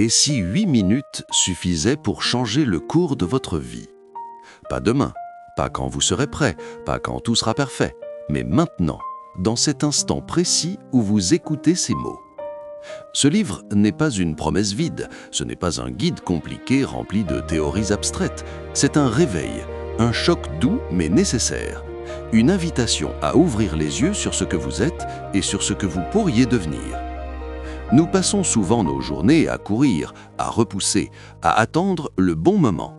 Et si 8 minutes suffisaient pour changer le cours de votre vie? Pas demain, pas quand vous serez prêt, pas quand tout sera parfait, mais maintenant, dans cet instant précis où vous écoutez ces mots. Ce livre n'est pas une promesse vide, ce n'est pas un guide compliqué rempli de théories abstraites, c'est un réveil, un choc doux mais nécessaire, une invitation à ouvrir les yeux sur ce que vous êtes et sur ce que vous pourriez devenir. Nous passons souvent nos journées à courir, à repousser, à attendre le bon moment.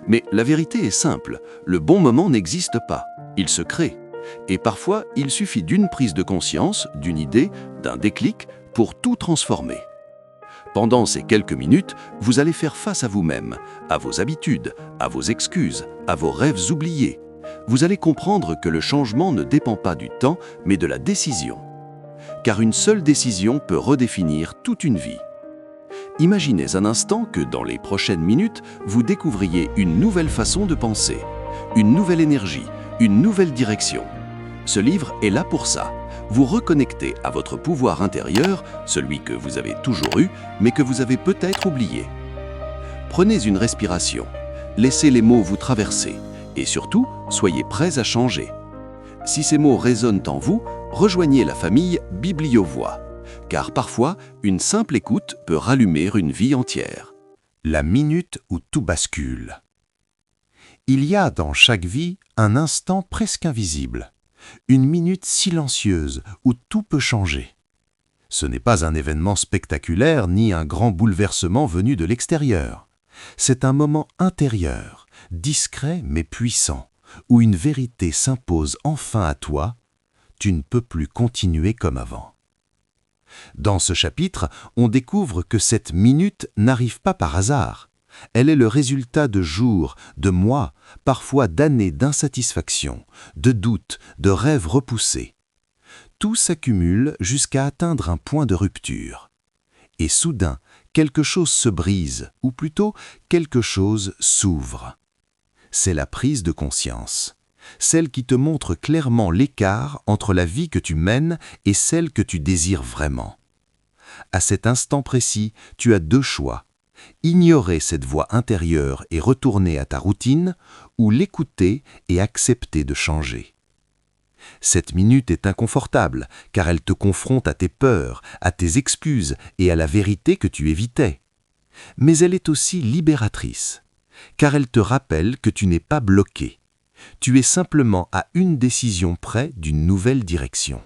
Mais la vérité est simple, le bon moment n'existe pas, il se crée. Et parfois, il suffit d'une prise de conscience, d'une idée, d'un déclic pour tout transformer. Pendant ces quelques minutes, vous allez faire face à vous-même, à vos habitudes, à vos excuses, à vos rêves oubliés. Vous allez comprendre que le changement ne dépend pas du temps, mais de la décision. Car une seule décision peut redéfinir toute une vie. Imaginez un instant que dans les prochaines minutes, vous découvriez une nouvelle façon de penser, une nouvelle énergie, une nouvelle direction. Ce livre est là pour ça. Vous reconnectez à votre pouvoir intérieur, celui que vous avez toujours eu, mais que vous avez peut-être oublié. Prenez une respiration, laissez les mots vous traverser, et surtout, soyez prêts à changer. Si ces mots résonnent en vous, rejoignez la famille Bibliovoix, car parfois, une simple écoute peut rallumer une vie entière. La minute où tout bascule. Il y a dans chaque vie un instant presque invisible, une minute silencieuse où tout peut changer. Ce n'est pas un événement spectaculaire ni un grand bouleversement venu de l'extérieur. C'est un moment intérieur, discret mais puissant, où une vérité s'impose enfin à toi, tu ne peux plus continuer comme avant. Dans ce chapitre, on découvre que cette minute n'arrive pas par hasard. Elle est le résultat de jours, de mois, parfois d'années d'insatisfaction, de doutes, de rêves repoussés. Tout s'accumule jusqu'à atteindre un point de rupture. Et soudain, quelque chose se brise, ou plutôt, quelque chose s'ouvre. C'est la prise de conscience, celle qui te montre clairement l'écart entre la vie que tu mènes et celle que tu désires vraiment. À cet instant précis, tu as deux choix. Ignorer cette voix intérieure et retourner à ta routine, ou l'écouter et accepter de changer. Cette minute est inconfortable, car elle te confronte à tes peurs, à tes excuses et à la vérité que tu évitais. Mais elle est aussi libératrice, car elle te rappelle que tu n'es pas bloqué. Tu es simplement à une décision près d'une nouvelle direction.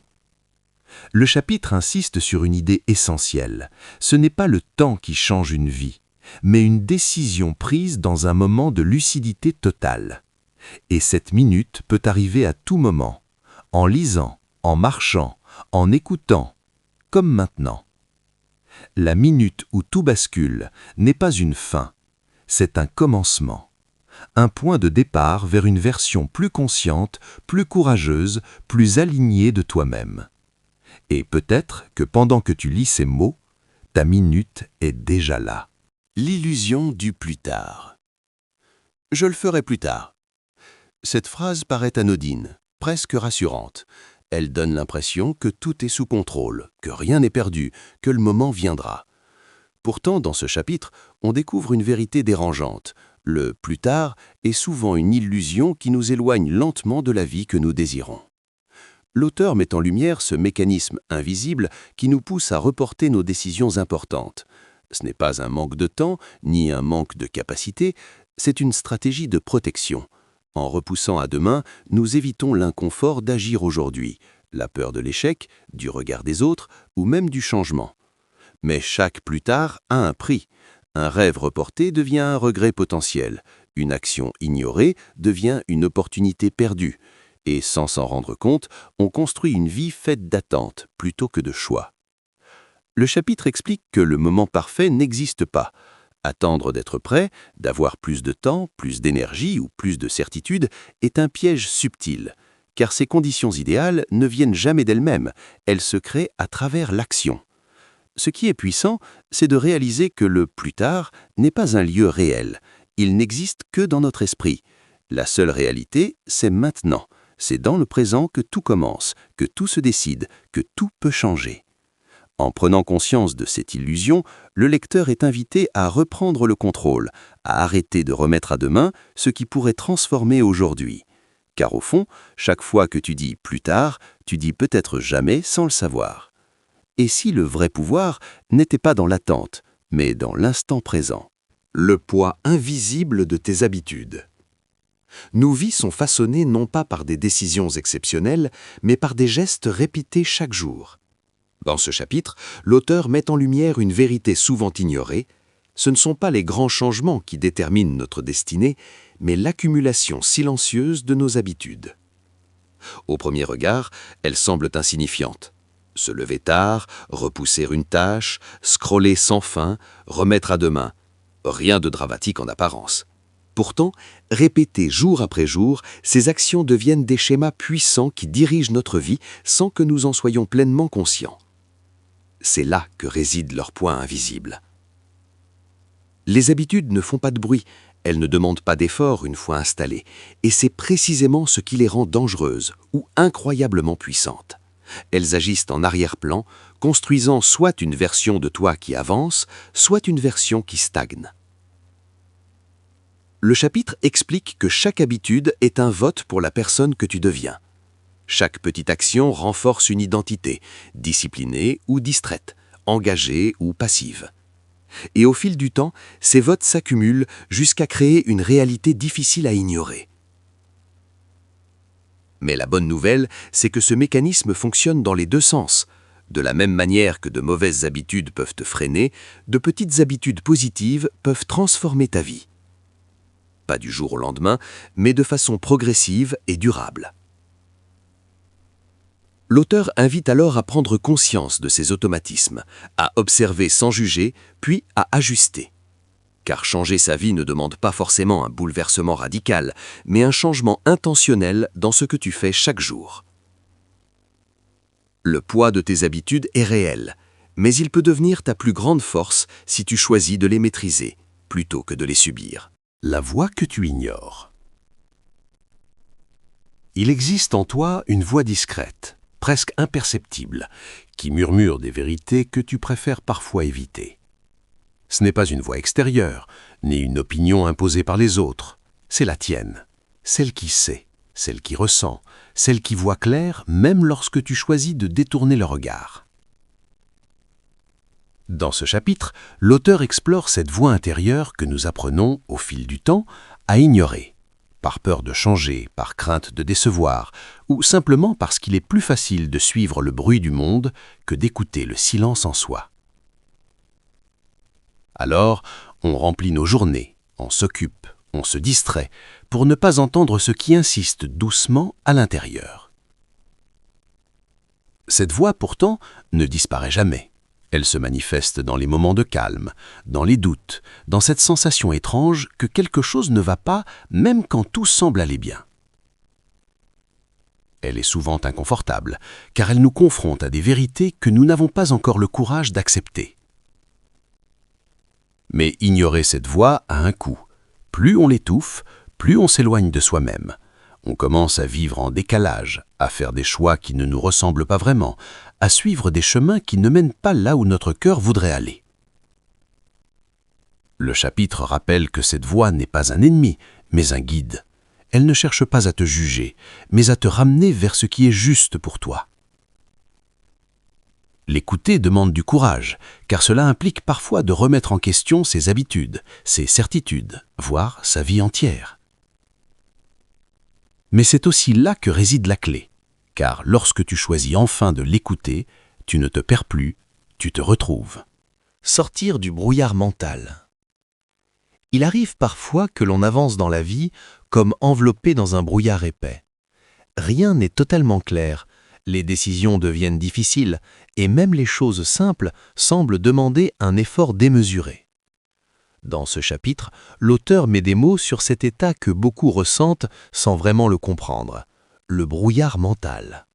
Le chapitre insiste sur une idée essentielle. Ce n'est pas le temps qui change une vie, mais une décision prise dans un moment de lucidité totale. Et cette minute peut arriver à tout moment, en lisant, en marchant, en écoutant, comme maintenant. La minute où tout bascule n'est pas une fin, c'est un commencement. Un point de départ vers une version plus consciente, plus courageuse, plus alignée de toi-même. Et peut-être que pendant que tu lis ces mots, ta minute est déjà là. L'illusion du plus tard. Je le ferai plus tard. Cette phrase paraît anodine, presque rassurante. Elle donne l'impression que tout est sous contrôle, que rien n'est perdu, que le moment viendra. Pourtant, dans ce chapitre, on découvre une vérité dérangeante. Le « plus tard » est souvent une illusion qui nous éloigne lentement de la vie que nous désirons. L'auteur met en lumière ce mécanisme invisible qui nous pousse à reporter nos décisions importantes. Ce n'est pas un manque de temps, ni un manque de capacité, c'est une stratégie de protection. En repoussant à demain, nous évitons l'inconfort d'agir aujourd'hui, la peur de l'échec, du regard des autres ou même du changement. Mais chaque plus tard a un prix. Un rêve reporté devient un regret potentiel. Une action ignorée devient une opportunité perdue. Et sans s'en rendre compte, on construit une vie faite d'attentes plutôt que de choix. Le chapitre explique que le moment parfait n'existe pas. Attendre d'être prêt, d'avoir plus de temps, plus d'énergie ou plus de certitude est un piège subtil, car ces conditions idéales ne viennent jamais d'elles-mêmes, elles se créent à travers l'action. Ce qui est puissant, c'est de réaliser que le plus tard n'est pas un lieu réel, il n'existe que dans notre esprit. La seule réalité, c'est maintenant, c'est dans le présent que tout commence, que tout se décide, que tout peut changer. En prenant conscience de cette illusion, le lecteur est invité à reprendre le contrôle, à arrêter de remettre à demain ce qui pourrait transformer aujourd'hui. Car au fond, chaque fois que tu dis « plus tard », tu dis peut-être jamais sans le savoir. Et si le vrai pouvoir n'était pas dans l'attente, mais dans l'instant présent? Le poids invisible de tes habitudes. Nos vies sont façonnées non pas par des décisions exceptionnelles, mais par des gestes répétés chaque jour. Dans ce chapitre, l'auteur met en lumière une vérité souvent ignorée. Ce ne sont pas les grands changements qui déterminent notre destinée, mais l'accumulation silencieuse de nos habitudes. Au premier regard, elles semblent insignifiantes. Se lever tard, repousser une tâche, scroller sans fin, remettre à demain. Rien de dramatique en apparence. Pourtant, répétées jour après jour, ces actions deviennent des schémas puissants qui dirigent notre vie sans que nous en soyons pleinement conscients. C'est là que réside leur poids invisible. Les habitudes ne font pas de bruit, elles ne demandent pas d'effort une fois installées, et c'est précisément ce qui les rend dangereuses ou incroyablement puissantes. Elles agissent en arrière-plan, construisant soit une version de toi qui avance, soit une version qui stagne. Le chapitre explique que chaque habitude est un vote pour la personne que tu deviens. Chaque petite action renforce une identité, disciplinée ou distraite, engagée ou passive. Et au fil du temps, ces votes s'accumulent jusqu'à créer une réalité difficile à ignorer. Mais la bonne nouvelle, c'est que ce mécanisme fonctionne dans les deux sens. De la même manière que de mauvaises habitudes peuvent te freiner, de petites habitudes positives peuvent transformer ta vie. Pas du jour au lendemain, mais de façon progressive et durable. L'auteur invite alors à prendre conscience de ces automatismes, à observer sans juger, puis à ajuster. Car changer sa vie ne demande pas forcément un bouleversement radical, mais un changement intentionnel dans ce que tu fais chaque jour. Le poids de tes habitudes est réel, mais il peut devenir ta plus grande force si tu choisis de les maîtriser, plutôt que de les subir. La voix que tu ignores. Il existe en toi une voix discrète, presque imperceptible, qui murmure des vérités que tu préfères parfois éviter. Ce n'est pas une voix extérieure, ni une opinion imposée par les autres. C'est la tienne, celle qui sait, celle qui ressent, celle qui voit clair même lorsque tu choisis de détourner le regard. Dans ce chapitre, l'auteur explore cette voix intérieure que nous apprenons, au fil du temps, à ignorer, par peur de changer, par crainte de décevoir, ou simplement parce qu'il est plus facile de suivre le bruit du monde que d'écouter le silence en soi. Alors, on remplit nos journées, on s'occupe, on se distrait, pour ne pas entendre ce qui insiste doucement à l'intérieur. Cette voix, pourtant, ne disparaît jamais. Elle se manifeste dans les moments de calme, dans les doutes, dans cette sensation étrange que quelque chose ne va pas, même quand tout semble aller bien. Elle est souvent inconfortable, car elle nous confronte à des vérités que nous n'avons pas encore le courage d'accepter. Mais ignorer cette voix a un coût. Plus on l'étouffe, plus on s'éloigne de soi-même. On commence à vivre en décalage, à faire des choix qui ne nous ressemblent pas vraiment, à suivre des chemins qui ne mènent pas là où notre cœur voudrait aller. Le chapitre rappelle que cette voix n'est pas un ennemi, mais un guide. Elle ne cherche pas à te juger, mais à te ramener vers ce qui est juste pour toi. L'écouter demande du courage, car cela implique parfois de remettre en question ses habitudes, ses certitudes, voire sa vie entière. Mais c'est aussi là que réside la clé, car lorsque tu choisis enfin de l'écouter, tu ne te perds plus, tu te retrouves. Sortir du brouillard mental. Il arrive parfois que l'on avance dans la vie comme enveloppé dans un brouillard épais. Rien n'est totalement clair, les décisions deviennent difficiles et même les choses simples semblent demander un effort démesuré. Dans ce chapitre, l'auteur met des mots sur cet état que beaucoup ressentent sans vraiment le comprendre, le brouillard mental.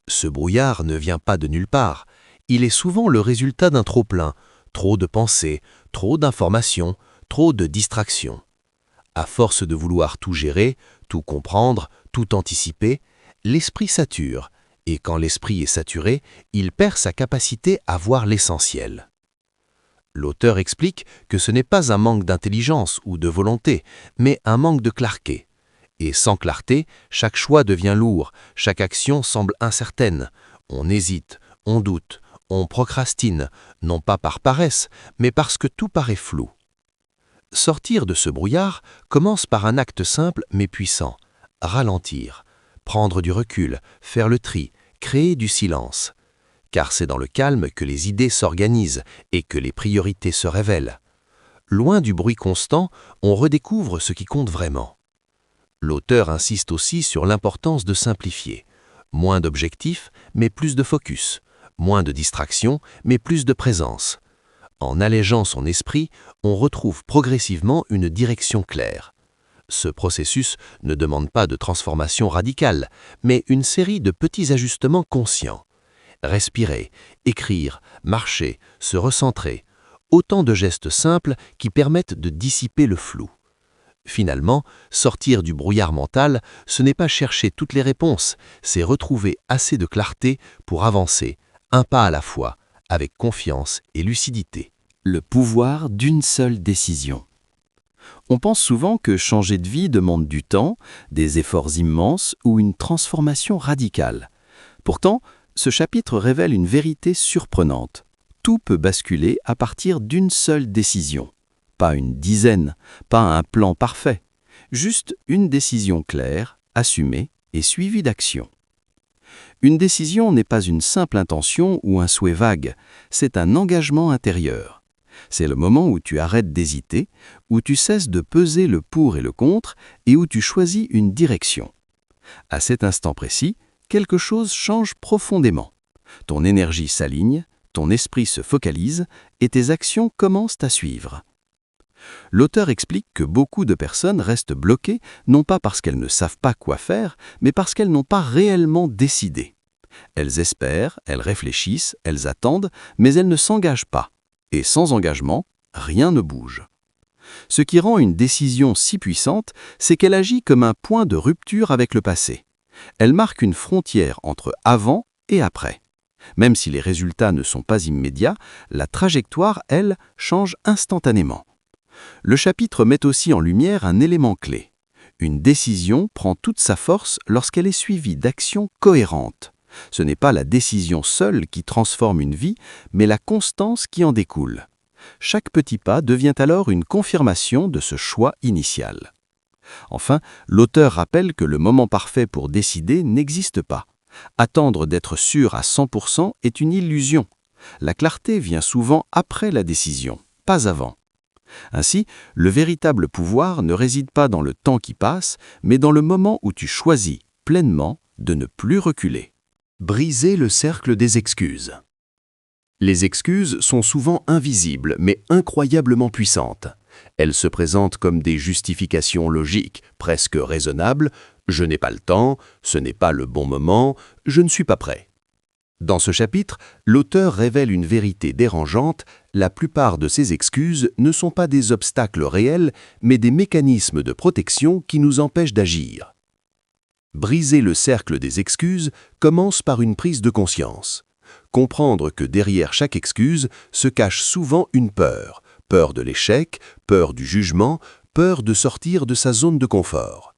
Ce brouillard ne vient pas de nulle part, il est souvent le résultat d'un trop-plein, trop de pensées, trop d'informations, trop de distractions. À force de vouloir tout gérer, tout comprendre, tout anticiper, l'esprit sature Et quand l'esprit est saturé, il perd sa capacité à voir l'essentiel. L'auteur explique que ce n'est pas un manque d'intelligence ou de volonté, mais un manque de clarté. Et sans clarté, chaque choix devient lourd, chaque action semble incertaine. On hésite, on doute, on procrastine, non pas par paresse, mais parce que tout paraît flou. Sortir de ce brouillard commence par un acte simple mais puissant. Ralentir, prendre du recul, faire le tri, créer du silence. Car c'est dans le calme que les idées s'organisent et que les priorités se révèlent. Loin du bruit constant, on redécouvre ce qui compte vraiment. L'auteur insiste aussi sur l'importance de simplifier. Moins d'objectifs, mais plus de focus. Moins de distractions, mais plus de présence. En allégeant son esprit, on retrouve progressivement une direction claire. Ce processus ne demande pas de transformation radicale, mais une série de petits ajustements conscients. Respirer, écrire, marcher, se recentrer, autant de gestes simples qui permettent de dissiper le flou. Finalement, sortir du brouillard mental, ce n'est pas chercher toutes les réponses, c'est retrouver assez de clarté pour avancer, un pas à la fois, avec confiance et lucidité. Le pouvoir d'une seule décision. On pense souvent que changer de vie demande du temps, des efforts immenses ou une transformation radicale. Pourtant, ce chapitre révèle une vérité surprenante. Tout peut basculer à partir d'une seule décision. Pas une dizaine, pas un plan parfait. Juste une décision claire, assumée et suivie d'action. Une décision n'est pas une simple intention ou un souhait vague, c'est un engagement intérieur. C'est le moment où tu arrêtes d'hésiter, où tu cesses de peser le pour et le contre et où tu choisis une direction. À cet instant précis, quelque chose change profondément. Ton énergie s'aligne, ton esprit se focalise et tes actions commencent à suivre. L'auteur explique que beaucoup de personnes restent bloquées, non pas parce qu'elles ne savent pas quoi faire, mais parce qu'elles n'ont pas réellement décidé. Elles espèrent, elles réfléchissent, elles attendent, mais elles ne s'engagent pas. Et sans engagement, rien ne bouge. Ce qui rend une décision si puissante, c'est qu'elle agit comme un point de rupture avec le passé. Elle marque une frontière entre avant et après. Même si les résultats ne sont pas immédiats, la trajectoire, elle, change instantanément. Le chapitre met aussi en lumière un élément clé. Une décision prend toute sa force lorsqu'elle est suivie d'actions cohérentes. Ce n'est pas la décision seule qui transforme une vie, mais la constance qui en découle. Chaque petit pas devient alors une confirmation de ce choix initial. Enfin, l'auteur rappelle que le moment parfait pour décider n'existe pas. Attendre d'être sûr à 100% est une illusion. La clarté vient souvent après la décision, pas avant. Ainsi, le véritable pouvoir ne réside pas dans le temps qui passe, mais dans le moment où tu choisis pleinement de ne plus reculer. Briser le cercle des excuses. Les excuses sont souvent invisibles, mais incroyablement puissantes. Elles se présentent comme des justifications logiques, presque raisonnables. Je n'ai pas le temps, ce n'est pas le bon moment, je ne suis pas prêt. Dans ce chapitre, l'auteur révèle une vérité dérangeante. La plupart de ces excuses ne sont pas des obstacles réels, mais des mécanismes de protection qui nous empêchent d'agir. Briser le cercle des excuses commence par une prise de conscience. Comprendre que derrière chaque excuse se cache souvent une peur. Peur de l'échec, peur du jugement, peur de sortir de sa zone de confort.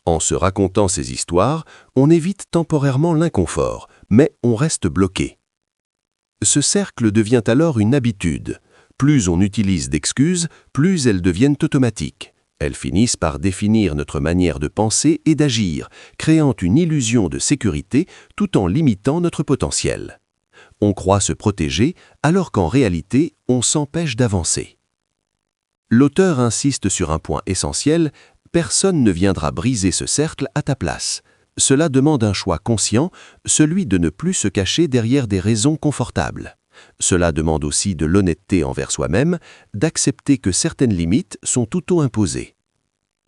En se racontant ces histoires, on évite temporairement l'inconfort, mais on reste bloqué. Ce cercle devient alors une habitude. Plus on utilise d'excuses, plus elles deviennent automatiques. Elles finissent par définir notre manière de penser et d'agir, créant une illusion de sécurité tout en limitant notre potentiel. On croit se protéger alors qu'en réalité, on s'empêche d'avancer. L'auteur insiste sur un point essentiel, personne ne viendra briser ce cercle à ta place. Cela demande un choix conscient, celui de ne plus se cacher derrière des raisons confortables. Cela demande aussi de l'honnêteté envers soi-même, d'accepter que certaines limites sont auto-imposées.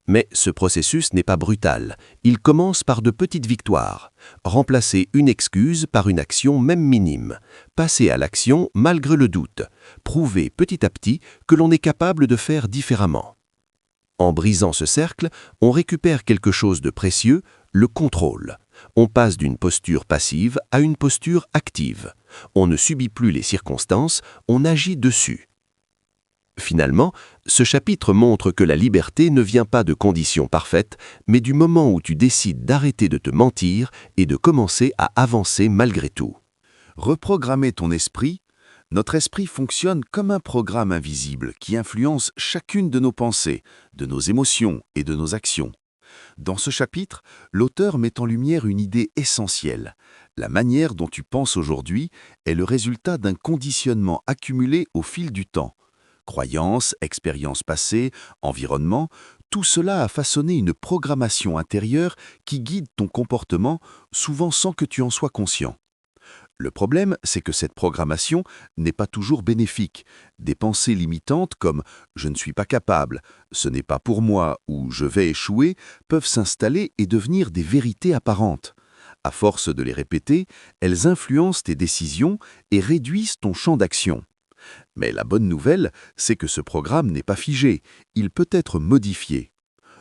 Mais ce processus n'est pas brutal, il commence par de petites victoires. Remplacer une excuse par une action même minime. Passer à l'action malgré le doute. Prouver petit à petit que l'on est capable de faire différemment. En brisant ce cercle, on récupère quelque chose de précieux, le contrôle. On passe d'une posture passive à une posture active. On ne subit plus les circonstances, on agit dessus. Finalement, ce chapitre montre que la liberté ne vient pas de conditions parfaites, mais du moment où tu décides d'arrêter de te mentir et de commencer à avancer malgré tout. Reprogrammer ton esprit. Notre esprit fonctionne comme un programme invisible qui influence chacune de nos pensées, de nos émotions et de nos actions. Dans ce chapitre, l'auteur met en lumière une idée essentielle. La manière dont tu penses aujourd'hui est le résultat d'un conditionnement accumulé au fil du temps. Croyances, expériences passées, environnement, tout cela a façonné une programmation intérieure qui guide ton comportement, souvent sans que tu en sois conscient. Le problème, c'est que cette programmation n'est pas toujours bénéfique. Des pensées limitantes comme « je ne suis pas capable »,« ce n'est pas pour moi » ou « je vais échouer » peuvent s'installer et devenir des vérités apparentes. À force de les répéter, elles influencent tes décisions et réduisent ton champ d'action. Mais la bonne nouvelle, c'est que ce programme n'est pas figé, il peut être modifié.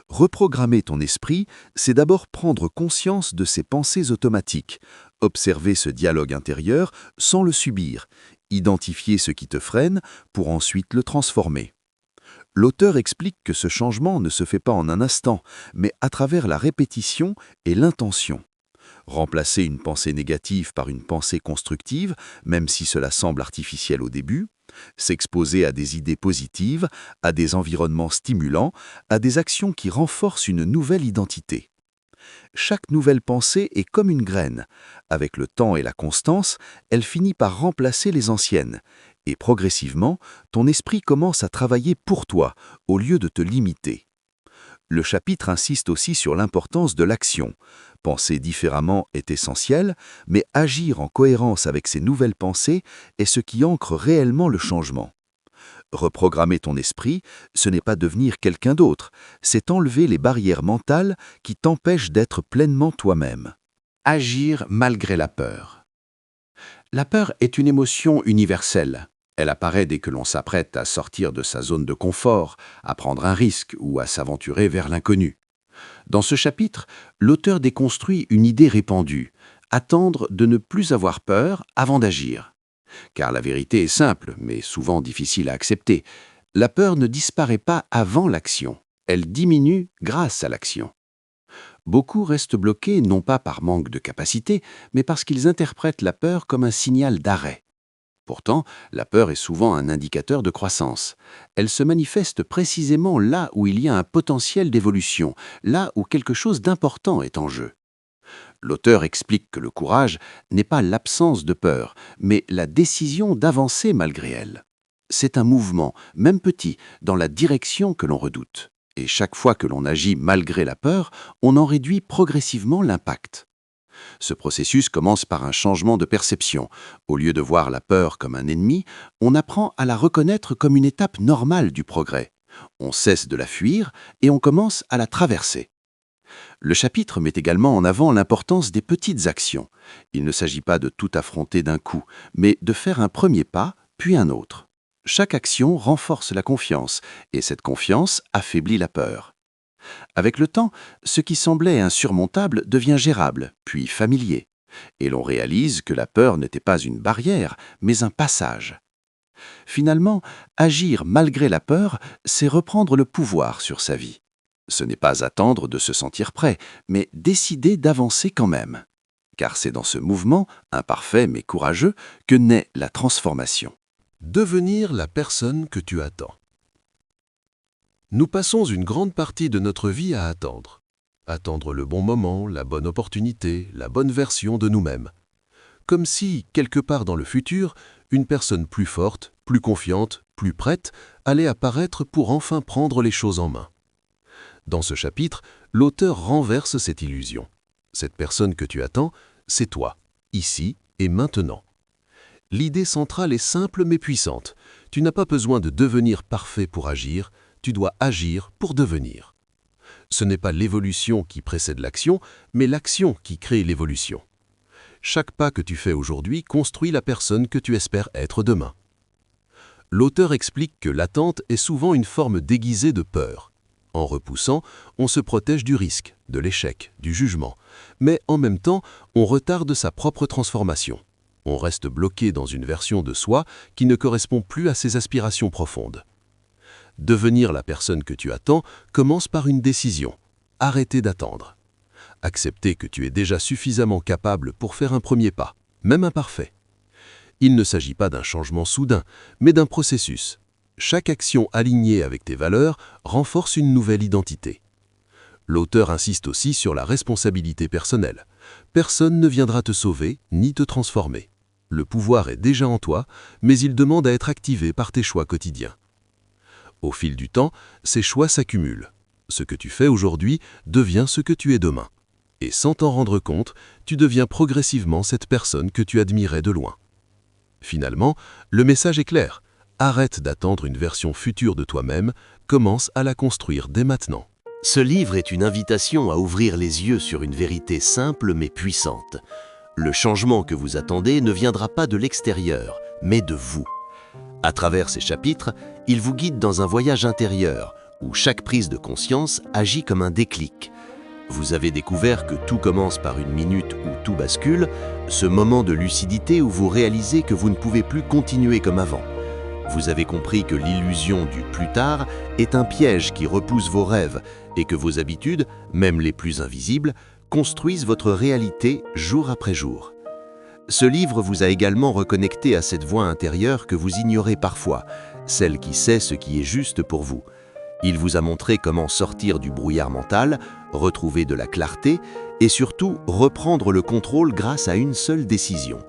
Reprogrammer ton esprit, c'est d'abord prendre conscience de ces pensées automatiques, observer ce dialogue intérieur sans le subir, identifier ce qui te freine pour ensuite le transformer. L'auteur explique que ce changement ne se fait pas en un instant, mais à travers la répétition et l'intention. Remplacer une pensée négative par une pensée constructive, même si cela semble artificiel au début, s'exposer à des idées positives, à des environnements stimulants, à des actions qui renforcent une nouvelle identité. Chaque nouvelle pensée est comme une graine. Avec le temps et la constance, elle finit par remplacer les anciennes. Et progressivement, ton esprit commence à travailler pour toi, au lieu de te limiter. Le chapitre insiste aussi sur l'importance de l'action. Penser différemment est essentiel, mais agir en cohérence avec ces nouvelles pensées est ce qui ancre réellement le changement. Reprogrammer ton esprit, ce n'est pas devenir quelqu'un d'autre, c'est enlever les barrières mentales qui t'empêchent d'être pleinement toi-même. Agir malgré la peur. La peur est une émotion universelle. Elle apparaît dès que l'on s'apprête à sortir de sa zone de confort, à prendre un risque ou à s'aventurer vers l'inconnu. Dans ce chapitre, l'auteur déconstruit une idée répandue, attendre de ne plus avoir peur avant d'agir. Car la vérité est simple, mais souvent difficile à accepter. La peur ne disparaît pas avant l'action, elle diminue grâce à l'action. Beaucoup restent bloqués non pas par manque de capacité, mais parce qu'ils interprètent la peur comme un signal d'arrêt. Pourtant, la peur est souvent un indicateur de croissance. Elle se manifeste précisément là où il y a un potentiel d'évolution, là où quelque chose d'important est en jeu. L'auteur explique que le courage n'est pas l'absence de peur, mais la décision d'avancer malgré elle. C'est un mouvement, même petit, dans la direction que l'on redoute. Et chaque fois que l'on agit malgré la peur, on en réduit progressivement l'impact. Ce processus commence par un changement de perception. Au lieu de voir la peur comme un ennemi, on apprend à la reconnaître comme une étape normale du progrès. On cesse de la fuir et on commence à la traverser. Le chapitre met également en avant l'importance des petites actions. Il ne s'agit pas de tout affronter d'un coup, mais de faire un premier pas, puis un autre. Chaque action renforce la confiance, et cette confiance affaiblit la peur. Avec le temps, ce qui semblait insurmontable devient gérable, puis familier, et l'on réalise que la peur n'était pas une barrière, mais un passage. Finalement, agir malgré la peur, c'est reprendre le pouvoir sur sa vie. Ce n'est pas attendre de se sentir prêt, mais décider d'avancer quand même. Car c'est dans ce mouvement, imparfait mais courageux, que naît la transformation. Devenir la personne que tu attends. Nous passons une grande partie de notre vie à attendre. Attendre le bon moment, la bonne opportunité, la bonne version de nous-mêmes. Comme si, quelque part dans le futur, une personne plus forte, plus confiante, plus prête allait apparaître pour enfin prendre les choses en main. Dans ce chapitre, l'auteur renverse cette illusion. Cette personne que tu attends, c'est toi, ici et maintenant. L'idée centrale est simple mais puissante. Tu n'as pas besoin de devenir parfait pour agir, tu dois agir pour devenir. Ce n'est pas l'évolution qui précède l'action, mais l'action qui crée l'évolution. Chaque pas que tu fais aujourd'hui construit la personne que tu espères être demain. L'auteur explique que l'attente est souvent une forme déguisée de peur. En repoussant, on se protège du risque, de l'échec, du jugement. Mais en même temps, on retarde sa propre transformation. On reste bloqué dans une version de soi qui ne correspond plus à ses aspirations profondes. Devenir la personne que tu attends commence par une décision. Arrêter d'attendre. Accepter que tu es déjà suffisamment capable pour faire un premier pas, même imparfait. Il ne s'agit pas d'un changement soudain, mais d'un processus. Chaque action alignée avec tes valeurs renforce une nouvelle identité. L'auteur insiste aussi sur la responsabilité personnelle. Personne ne viendra te sauver ni te transformer. Le pouvoir est déjà en toi, mais il demande à être activé par tes choix quotidiens. Au fil du temps, ces choix s'accumulent. Ce que tu fais aujourd'hui devient ce que tu es demain. Et sans t'en rendre compte, tu deviens progressivement cette personne que tu admirais de loin. Finalement, le message est clair. Arrête d'attendre une version future de toi-même, commence à la construire dès maintenant. Ce livre est une invitation à ouvrir les yeux sur une vérité simple mais puissante. Le changement que vous attendez ne viendra pas de l'extérieur, mais de vous. À travers ces chapitres, il vous guide dans un voyage intérieur, où chaque prise de conscience agit comme un déclic. Vous avez découvert que tout commence par une minute où tout bascule, ce moment de lucidité où vous réalisez que vous ne pouvez plus continuer comme avant. Vous avez compris que l'illusion du plus tard est un piège qui repousse vos rêves et que vos habitudes, même les plus invisibles, construisent votre réalité jour après jour. Ce livre vous a également reconnecté à cette voix intérieure que vous ignorez parfois, celle qui sait ce qui est juste pour vous. Il vous a montré comment sortir du brouillard mental, retrouver de la clarté et surtout reprendre le contrôle grâce à une seule décision.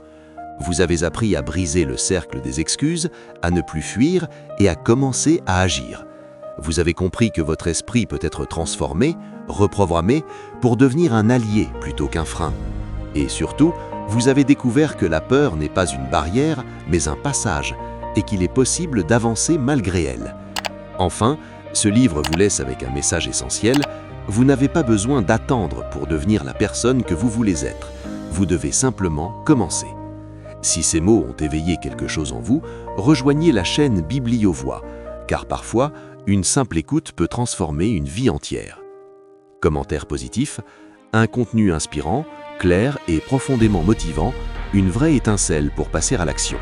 Vous avez appris à briser le cercle des excuses, à ne plus fuir et à commencer à agir. Vous avez compris que votre esprit peut être transformé, reprogrammé, pour devenir un allié plutôt qu'un frein. Et surtout, vous avez découvert que la peur n'est pas une barrière, mais un passage, et qu'il est possible d'avancer malgré elle. Enfin, ce livre vous laisse avec un message essentiel. Vous n'avez pas besoin d'attendre pour devenir la personne que vous voulez être. Vous devez simplement commencer. Si ces mots ont éveillé quelque chose en vous, rejoignez la chaîne Bibliovoix, car parfois, une simple écoute peut transformer une vie entière. Commentaire positif, un contenu inspirant, clair et profondément motivant, une vraie étincelle pour passer à l'action.